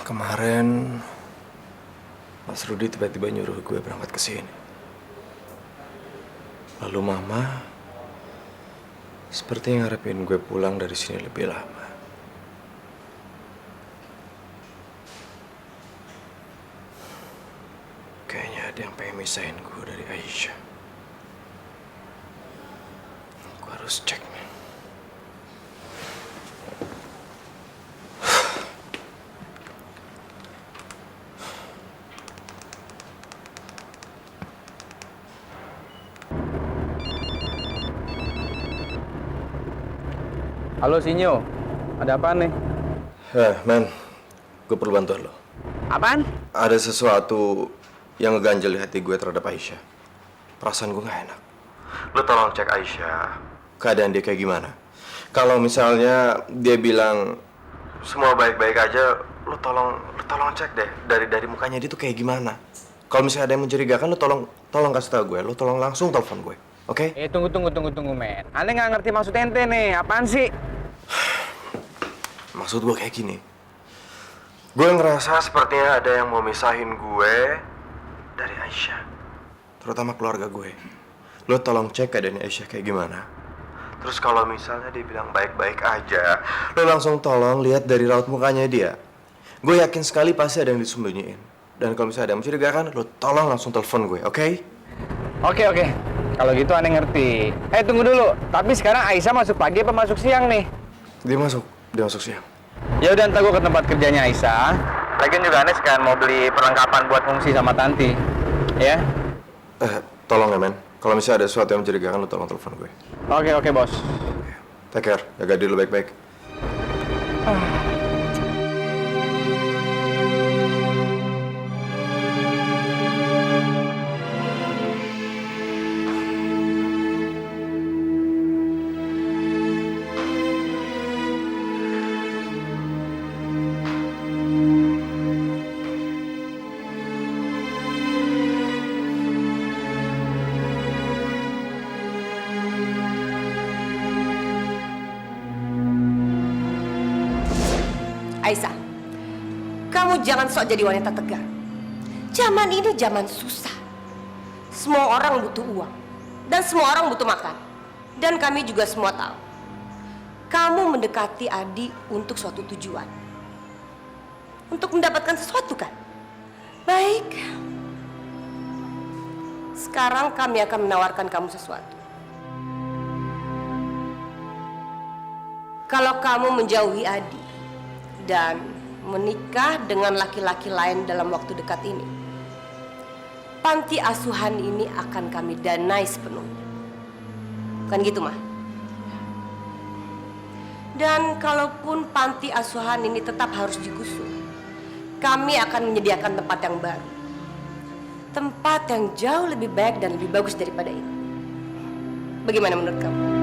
Kemarin Mas Rudi tiba-tiba nyuruh gue berangkat ke sini. Lalu Mama seperti ngarepin gue pulang dari sini lebih lama. Kayaknya ada yang pengen misahin gue dari Aisyah. Gue harus cek nih. Halo Sinyo, ada apa nih? Men, gue perlu bantuan lo. Apaan? Ada sesuatu yang ngeganjel di hati gue terhadap Aisyah. Perasaan gue gak enak. Lo tolong cek Aisyah, keadaan dia kayak gimana. Kalau misalnya dia bilang semua baik-baik aja, lo tolong cek deh dari mukanya dia tuh kayak gimana. Kalau misalnya ada yang mencurigakan, lo tolong kasih tau gue. Lo tolong langsung telepon gue, oke? Tunggu, men. Ane nggak ngerti maksud ente nih, apaan sih? Maksud gue kayak gini. Gue ngerasa sepertinya ada yang mau misahin gue dari Aisyah. Terutama keluarga gue. Lo tolong cek keadaan Aisyah kayak gimana. Terus kalau misalnya dia bilang baik-baik aja, lo langsung tolong lihat dari raut mukanya dia. Gue yakin sekali pasti ada yang disembunyiin. Dan kalau misalnya ada yang mencurigakan, lo tolong langsung telepon gue, oke? Oke. Kalau gitu Ane ngerti. Tunggu dulu. Tapi sekarang Aisyah masuk pagi apa masuk siang nih? Dia masuk siang. Ya udah, ntar gue ke tempat kerjanya Aisyah. Lagian juga Ane sekarang mau beli perlengkapan buat fungsi sama Tanti. Ya? Tolong ya, men. Kalau misalnya ada sesuatu yang mencurigakan, lo tolong telepon gue. Oke, bos. Take care, jaga diri lo baik-baik. Aisyah, kamu jangan sok jadi wanita tegar. Zaman ini zaman susah. Semua orang butuh uang. Dan semua orang butuh makan. Dan kami juga semua tahu. Kamu mendekati Adi untuk suatu tujuan. Untuk mendapatkan sesuatu kan? Baik. Sekarang kami akan menawarkan kamu sesuatu. Kalau kamu menjauhi Adi dan menikah dengan laki-laki lain dalam waktu dekat ini, panti asuhan ini akan kami danai sepenuhnya. Kan gitu, Mah? Dan kalaupun panti asuhan ini tetap harus digusur, kami akan menyediakan tempat yang baru. Tempat yang jauh lebih baik dan lebih bagus daripada ini. Bagaimana menurut kamu?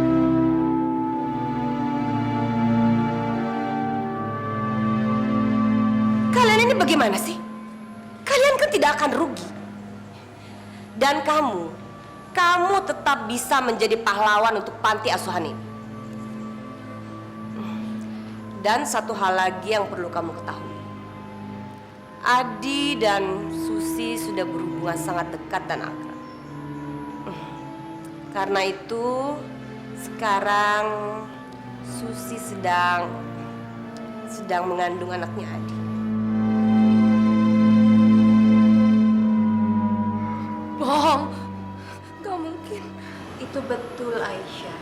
Kalian ini bagaimana sih? Kalian kan tidak akan rugi. Dan kamu tetap bisa menjadi pahlawan untuk panti asuhan ini. Dan satu hal lagi yang perlu kamu ketahui. Adi dan Susi sudah berhubungan sangat dekat dan akrab. Karena itu, sekarang Susi sedang mengandung anaknya Adi. Bohong, gak mungkin. Itu betul, Aisyah.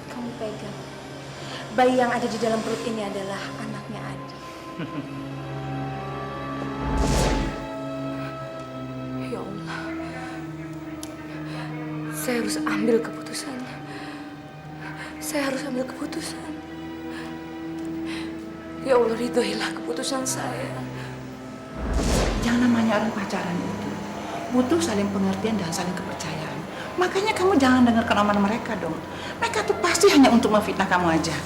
Kamu pegang. Bayi yang ada di dalam perut ini adalah anaknya Adi. Ya Allah, saya harus ambil keputusan. Ya Allah, ridhoilah keputusan saya. Yang namanya orang pacaran itu butuh saling pengertian dan saling kepercayaan. Makanya kamu jangan dengarkan omongan mereka dong. Mereka tuh pasti hanya untuk memfitnah kamu aja.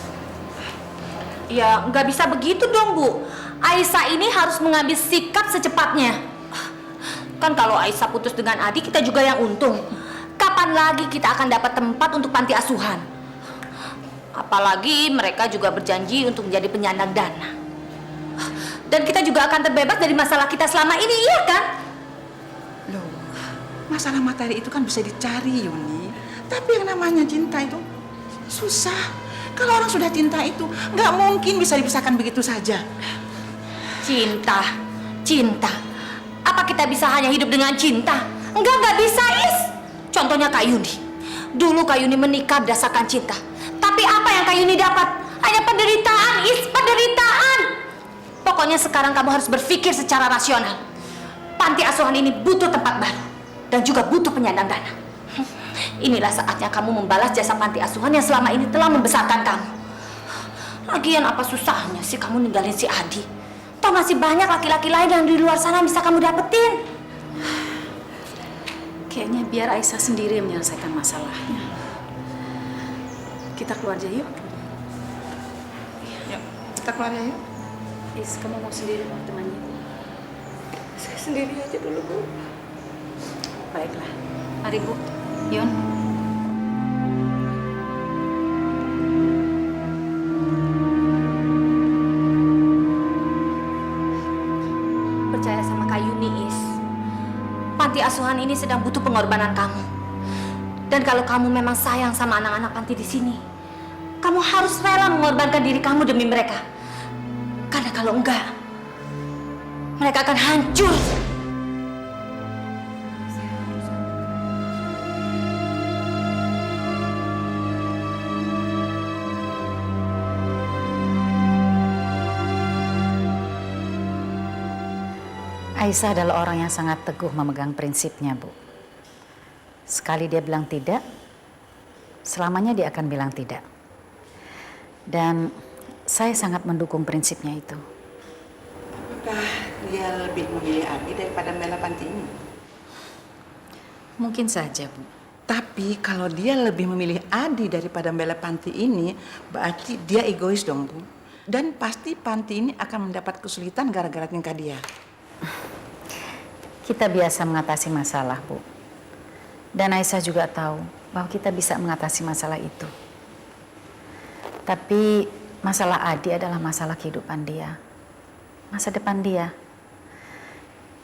Ya, nggak bisa begitu dong, Bu. Aisyah ini harus mengambil sikap secepatnya. Kan kalau Aisyah putus dengan Adi, kita juga yang untung. Kapan lagi kita akan dapat tempat untuk panti asuhan? Apalagi mereka juga berjanji untuk menjadi penyandang dana. Dan kita juga akan terbebas dari masalah kita selama ini, iya kan? Loh, masalah materi itu kan bisa dicari, Yuni. Tapi yang namanya cinta itu susah. Kalau orang sudah cinta itu nggak mungkin bisa dipisahkan begitu saja. Cinta, cinta. Apa kita bisa hanya hidup dengan cinta? Nggak bisa, Is. Contohnya Kak Yuni. Dulu Kak Yuni menikah berdasarkan cinta. Tapi apa yang Kak Yuni dapat? Hanya penderitaan, Is, penderitaan. Pokoknya sekarang kamu harus berpikir secara rasional. Panti asuhan ini butuh tempat baru. Dan juga butuh penyandang dana. Inilah saatnya kamu membalas jasa panti asuhan yang selama ini telah membesarkan kamu. Lagian apa susahnya sih kamu ninggalin si Adi? Toh masih banyak laki-laki lain yang di luar sana bisa kamu dapetin. Kayaknya biar Aisyah sendiri yang menyelesaikan masalahnya. Kita keluar aja yuk. Yuk, kita keluar ya, yuk. Is, kamu mau sendiri mau temannya? Saya sendiri aja dulu, Bu. Baiklah. Mari Bu. Yon. Percaya sama Kak Yuni, Is. Panti asuhan ini sedang butuh pengorbanan kamu. Dan kalau kamu memang sayang sama anak-anak panti di sini, kamu harus rela mengorbankan diri kamu demi mereka. Karena kalau enggak, mereka akan hancur. Aisyah adalah orang yang sangat teguh memegang prinsipnya, Bu. Sekali dia bilang tidak, selamanya dia akan bilang tidak. Dan saya sangat mendukung prinsipnya itu. Apakah dia lebih memilih Abi daripada Bella Panti ini? Mungkin saja, Bu. Tapi kalau dia lebih memilih Adi daripada Bella Panti ini, berarti dia egois dong, Bu. Dan pasti Panti ini akan mendapat kesulitan gara-gara tingkah dia. Kita biasa mengatasi masalah, Bu. Dan Aisyah juga tahu bahwa kita bisa mengatasi masalah itu. Tapi masalah Adi adalah masalah kehidupan dia. Masa depan dia.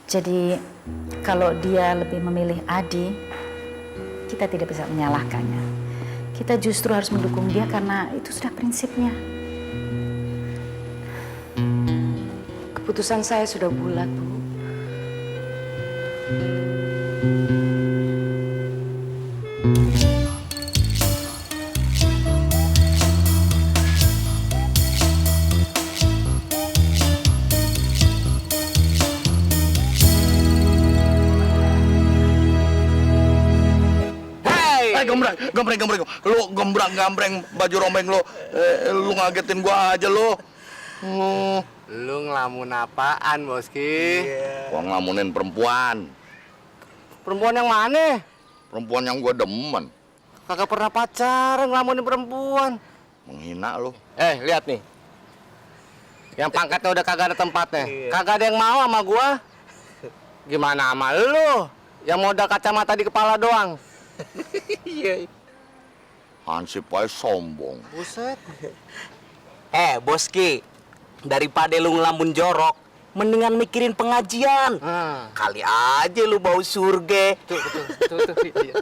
Jadi kalau dia lebih memilih Adi, kita tidak bisa menyalahkannya. Kita justru harus mendukung dia karena itu sudah prinsipnya. Keputusan saya sudah bulat, Bu. Gembreng. Lu gembrang-gambreng baju rombeng lu. Lu ngagetin gua aja lu. Lu ngelamun apaan, Boski? Gua ngelamunin perempuan. Perempuan yang mana? Perempuan yang gua demen. Kagak pernah pacaran ngelamunin perempuan. Menghina lu. Lihat nih. Yang pangkatnya udah kagak ada tempatnya. Kagak ada yang mau sama gua. Gimana sama lu? Yang modal kacamata di kepala doang. Iya. Hansip aja sombong. Buset. Boski, daripada lu ngelamun jorok, mendingan mikirin pengajian. Kali aja lu bau surga. Tuh. Iya.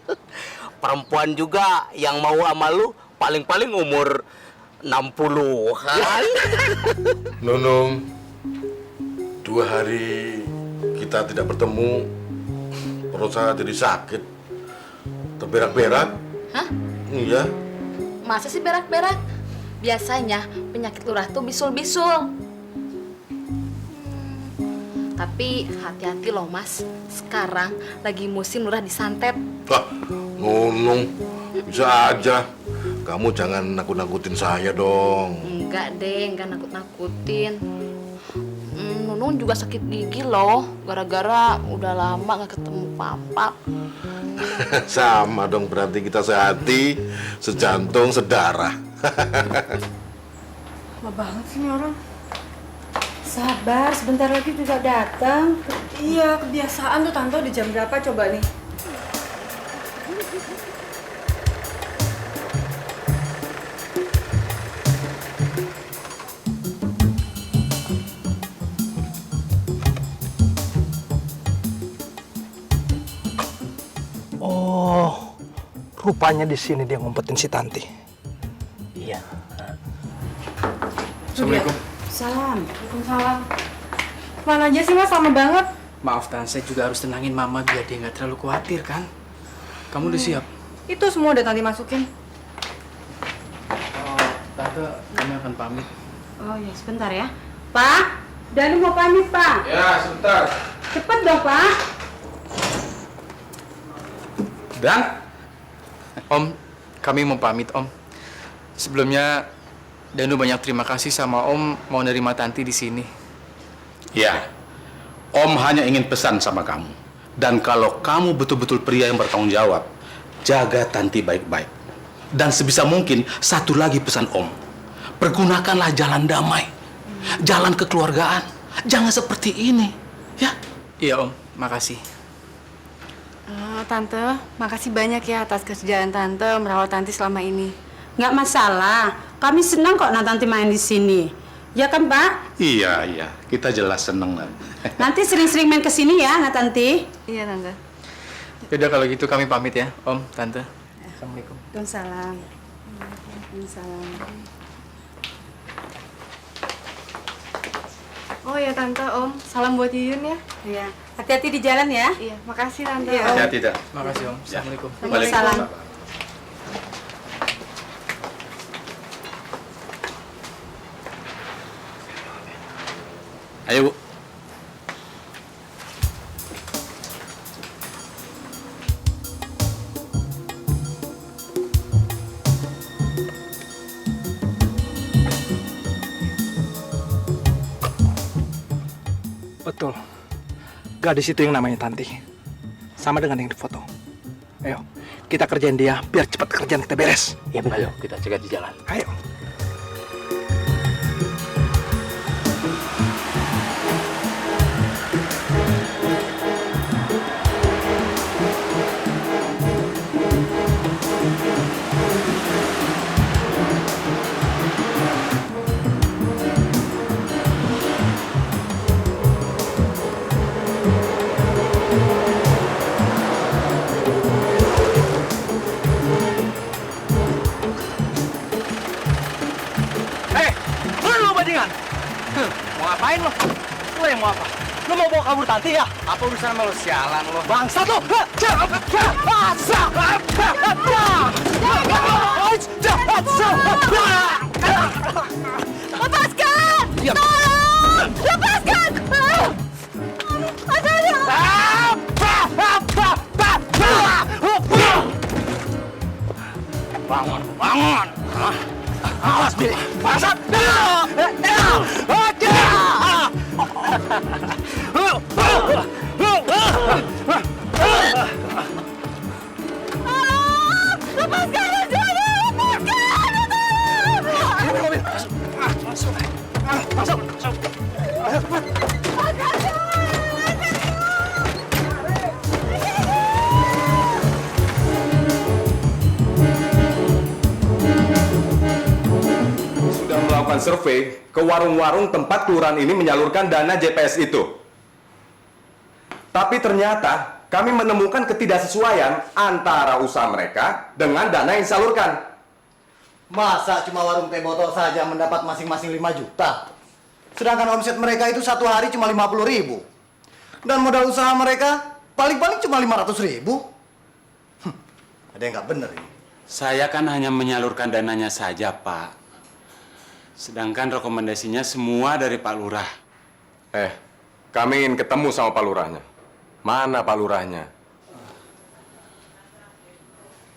Perempuan juga yang mau sama lu paling-paling umur 60-an. Nunung, 2 hari kita tidak bertemu, perut saya jadi sakit, terberak-berak. Hah? Iya. Masa sih berak-berak? Biasanya penyakit lurah tuh bisul-bisul. Tapi hati-hati loh Mas, sekarang lagi musim lurah disantet. Wah, Nunung, bisa aja. Kamu jangan nakut-nakutin saya dong. Enggak deh, enggak nakut-nakutin. Nunung juga sakit gigi loh, gara-gara udah lama gak ketemu Papa. Sama dong, berarti kita sehati, sejantung, sedarah. Lama banget sih ini orang. Sabar, sebentar lagi juga datang. Iya, kebiasaan tuh Tante. Di jam berapa coba nih? Rupanya di sini dia ngumpetin si Tanti. Iya. Assalamualaikum. Salam. Waalaikumsalam. Mana aja sih Mas, lama banget. Maaf Tan, saya juga harus tenangin Mama biar dia nggak terlalu khawatir kan. Kamu udah siap? Itu semua udah Tanti masukin. Oh, Tante, kami akan pamit. Oh ya, sebentar ya. Pak, Danu mau pamit, Pak. Ya, sebentar. Cepet dong, Pak. Dan, Om, kami mau pamit Om. Sebelumnya, Danu banyak terima kasih sama Om mau nerima Tanti di sini. Ya, Om hanya ingin pesan sama kamu. Dan kalau kamu betul-betul pria yang bertanggung jawab, jaga Tanti baik-baik. Dan sebisa mungkin, satu lagi pesan Om. Pergunakanlah jalan damai. Jalan kekeluargaan. Jangan seperti ini. Ya? Iya Om, makasih. Tante, makasih banyak ya atas kesediaan Tante merawat Tanti selama ini. Nggak masalah. Kami senang kok Tanti main di sini. Ya kan, Pak? Iya. Kita jelas seneng. Nanti sering-sering main ke sini ya, Tanti. Iya, Tante. Yaudah kalau gitu kami pamit ya, Om, Tante. Assalamualaikum. Waalaikumsalam. Waalaikumsalam. Oh ya Tante, Om, salam buat Yuyun ya. Iya. Hati-hati di jalan ya. Iya, makasih Tante. Iya. Om. Hati-hati, dah. Makasih Om. Assalamualaikum. Waalaikumsalam. Ayo, Bu. Betul. Gadis itu yang namanya Tanti. Sama dengan yang di foto. Ayo, kita kerjain dia biar cepat kerjaan kita beres. Iya, ayo kita cegat di jalan. Ayo. Mau ngapain lo? Lo yang mau apa? Lo mau bawa kabur Tanti ya? Apa urusan sama lo, sialan lo? Bangsat lo! Lepaskan! Tolong! Lepaskan! Bangun! Awas, Billy! Bangsat! Sudah melakukan survei ke warung-warung tempat kelurahan ini menyalurkan dana JPS itu. Tapi ternyata kami menemukan ketidaksesuaian antara usaha mereka dengan dana yang disalurkan. Masa cuma warung teh botol saja mendapat masing-masing 5 juta? Sedangkan omset mereka itu satu hari cuma 50.000. Dan modal usaha mereka paling-paling cuma 500.000. Ada yang nggak bener ini. Saya kan hanya menyalurkan dananya saja, Pak. Sedangkan rekomendasinya semua dari Pak Lurah. Kami ingin ketemu sama Pak Lurahnya. Mana Pak Lurahnya?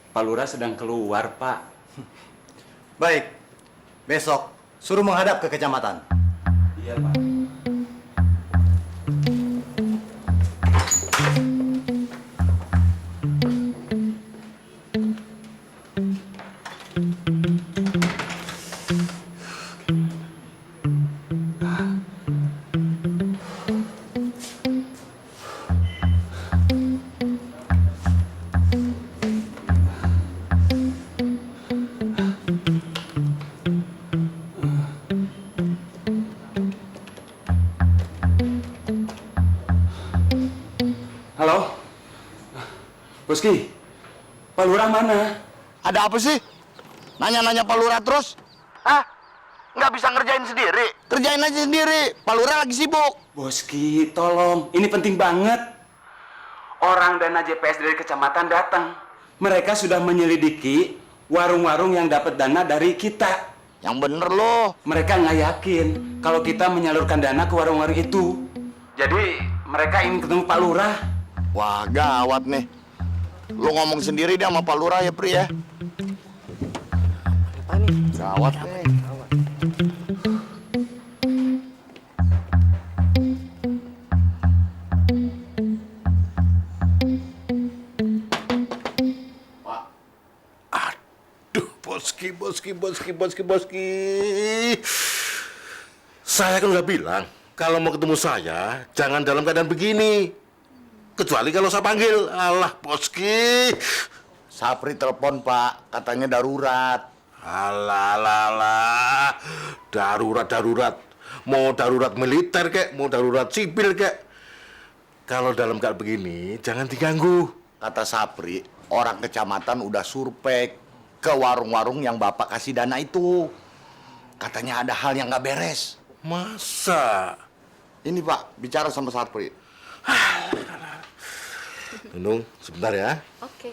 Pak Lurah sedang keluar, Pak. Baik, besok suruh menghadap ke kecamatan. Iya, Pak. Halo? Boski? Pak Lurah mana? Ada apa sih? Nanya-nanya Pak Lurah terus? Hah? Nggak bisa ngerjain sendiri? Kerjain aja sendiri. Pak Lurah lagi sibuk. Boski, tolong. Ini penting banget. Orang dana JPS dari kecamatan datang. Mereka sudah menyelidiki warung-warung yang dapat dana dari kita. Yang bener loh. Mereka nggak yakin kalau kita menyalurkan dana ke warung-warung itu. Jadi mereka ingin ketemu Pak Lurah. Wah, gawat nih. Lu ngomong sendiri deh sama Pak Lurah ya, Pri ya. Apa nih? Gawat nih. Boski. Saya kan udah bilang, kalau mau ketemu saya, jangan dalam keadaan begini. Kecuali kalau saya panggil. Alah, Boski. Sapri telepon, Pak. Katanya darurat. Alah. Darurat. Mau darurat militer kek, mau darurat sipil kek. Kalau dalam keadaan begini, jangan diganggu. Kata Sapri, orang kecamatan udah survei ke warung-warung yang Bapak kasih dana itu. Katanya ada hal yang nggak beres. Masa? Ini Pak, bicara sama Sapri. Nunung, sebentar ya. Oke.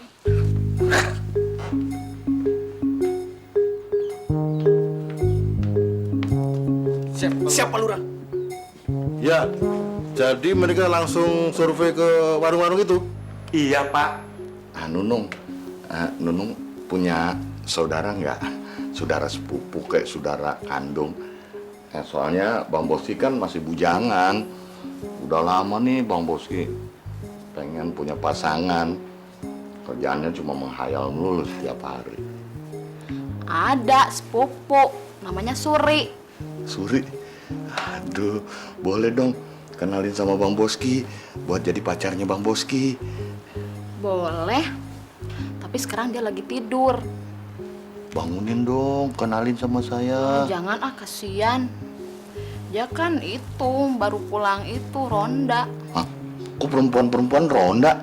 Siap Pak Lurah. Ya, jadi mereka langsung survei ke warung-warung itu? Iya, Pak. Nunung punya saudara nggak? Saudara sepupu kayak saudara kandung. Soalnya Bang Boski kan masih bujangan. Udah lama nih Bang Boski pengen punya pasangan. Kerjaannya cuma menghayal melulu setiap hari. Ada sepupu, namanya Suri. Suri? Aduh, boleh dong kenalin sama Bang Boski buat jadi pacarnya Bang Boski. Boleh, tapi sekarang dia lagi tidur. Bangunin dong, kenalin sama saya. Jangan kasihan. Dia kan itu, baru pulang itu, ronda. Hah? Kok perempuan-perempuan ronda?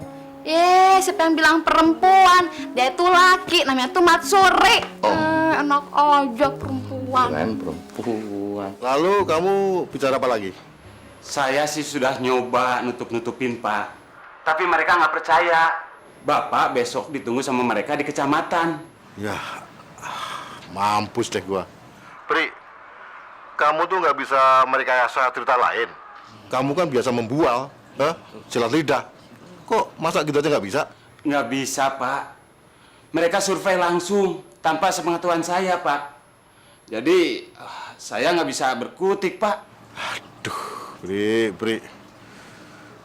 Siapa yang bilang perempuan? Dia itu laki, namanya tuh Matsuri. Enak aja perempuan. Keren perempuan. Lalu kamu bicara apa lagi? Saya sih sudah nyoba nutup-nutupin, Pak. Tapi mereka nggak percaya. Bapak besok ditunggu sama mereka di kecamatan. Ya, mampus deh gua. Pri, kamu tuh nggak bisa merekayasa cerita lain. Kamu kan biasa membual, silat lidah. Kok masa gitu aja nggak bisa? Nggak bisa, Pak. Mereka survei langsung, tanpa sepengetahuan saya, Pak. Jadi, saya nggak bisa berkutik, Pak. Aduh, Pri.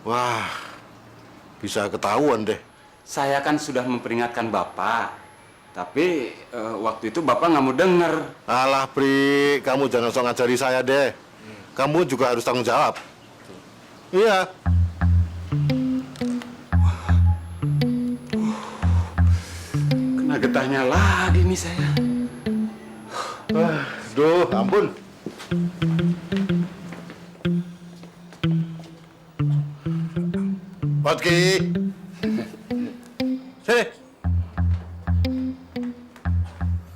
Wah, bisa ketahuan deh. Saya kan sudah memperingatkan Bapak. Tapi, waktu itu Bapak nggak mau denger. Alah, Pri, kamu jangan sok ngajari saya deh. Kamu juga harus tanggung jawab. Iya. Kena getahnya lagi nih saya. Aduh, ampun. Boski. Sini.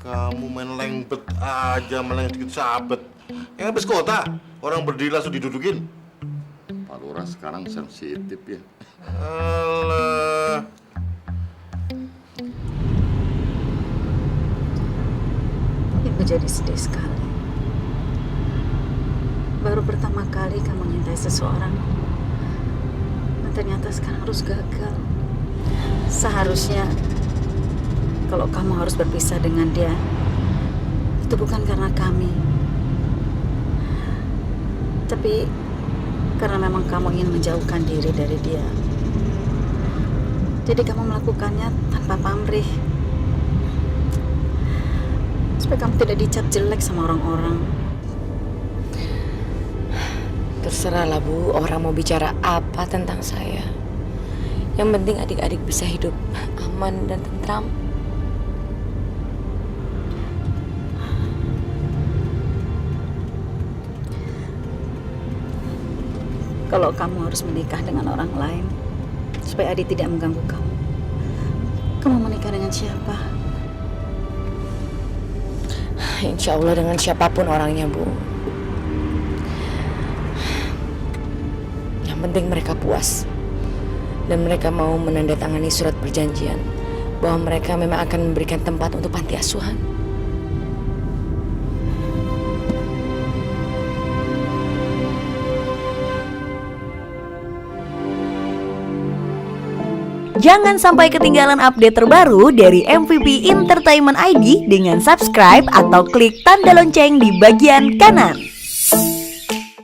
Kamu main lengbet aja, main dikit sabet. Yang habis kota, orang berdiri langsung didudukin. Pak Lurah sekarang sensitif ya. Alah. Ibu jadi sedih sekali. Baru pertama kali kamu nyintai seseorang, dan ternyata sekarang harus gagal. Seharusnya kalau kamu harus berpisah dengan dia, itu bukan karena kami, tapi karena memang kamu ingin menjauhkan diri dari dia. Jadi kamu melakukannya tanpa pamrih, supaya kamu tidak dicap jelek sama orang-orang. Terserahlah Bu, orang mau bicara apa tentang saya. Yang penting adik-adik bisa hidup aman dan tentram. Kalau kamu harus menikah dengan orang lain, supaya Adi tidak mengganggu kamu, Kamu menikah dengan siapa? Insya Allah dengan siapapun orangnya, Bu. Yang penting mereka puas. Dan mereka mau menandatangani surat perjanjian bahwa mereka memang akan memberikan tempat untuk panti asuhan. Jangan sampai ketinggalan update terbaru dari MVP Entertainment ID dengan subscribe atau klik tanda lonceng di bagian kanan.